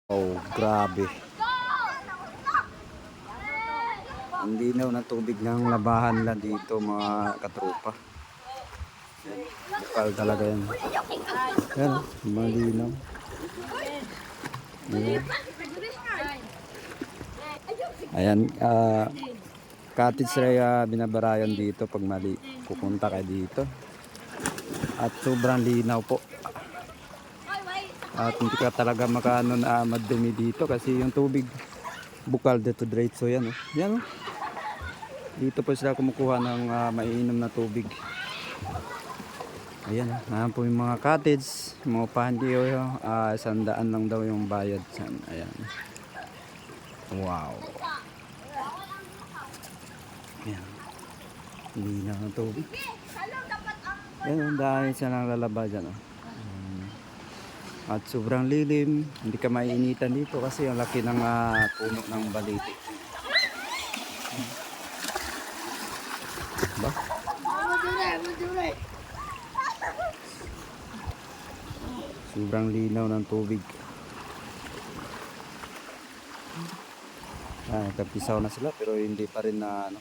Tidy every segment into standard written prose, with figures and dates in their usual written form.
Oh, grabe. Ang linaw ng tubig ng labahan lang dito mga katropa. Bukal talaga yan. Yan, malinaw. Ayan, ayan cottage ray binabarayan dito pag mali. Pupunta kayo dito. At sobrang linaw po. At hindi ka talaga makano na madumi dito kasi yung tubig bukal dito diretso yan. Yan. Dito po sila kumukuha ng maiinom na tubig. Ayan, nahan po yung mga cottage, mga pandi, 100 lang daw yung bayad. Ayan. Wow. Ayan. Linaw ng tubig. Ayan, dahil siya lang lalaba dyan. At sobrang lilim, hindi ka maiinitan dito kasi ang laki ng puno ng baliti. Ba? Sobrang linaw ng tubig. Nagpisaw na sila pero hindi pa rin na ano.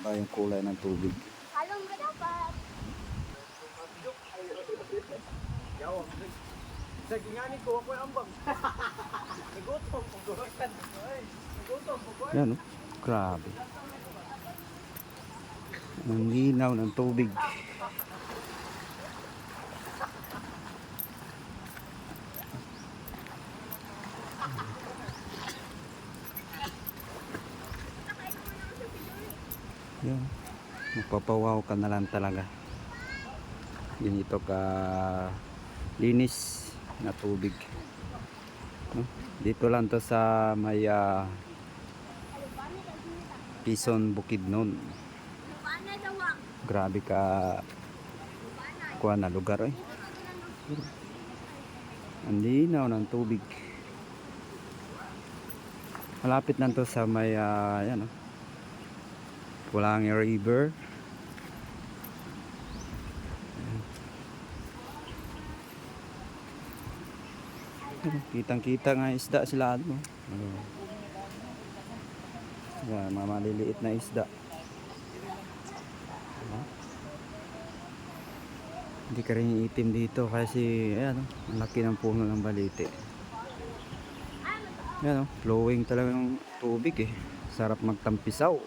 Iba yung kulay ng tubig. Yan, grabe. Ang linaw ng tubig. Yan. Magpapawaw ka na lang talaga. Ganito ka linis na tubig. Dito lang to sa may Quezon Bukidnon. Grabe ka kuha na lugar eh. Ang linaw ng tubig. Malapit lang to sa may yan Pulangi River. Kitang-kita nga isda sila ano. Yan, mga maliliit na isda. Hindi ka rin itim dito kasi ayan, ang laki ng puno ng baliti. Yan, flowing talaga ng tubig eh. Sarap magtampisaw.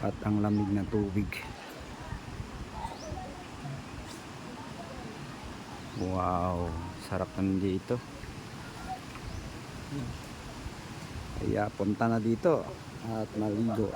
At ang lamig ng tubig. Wow, sarap naman dito. Kaya punta na dito at maligo.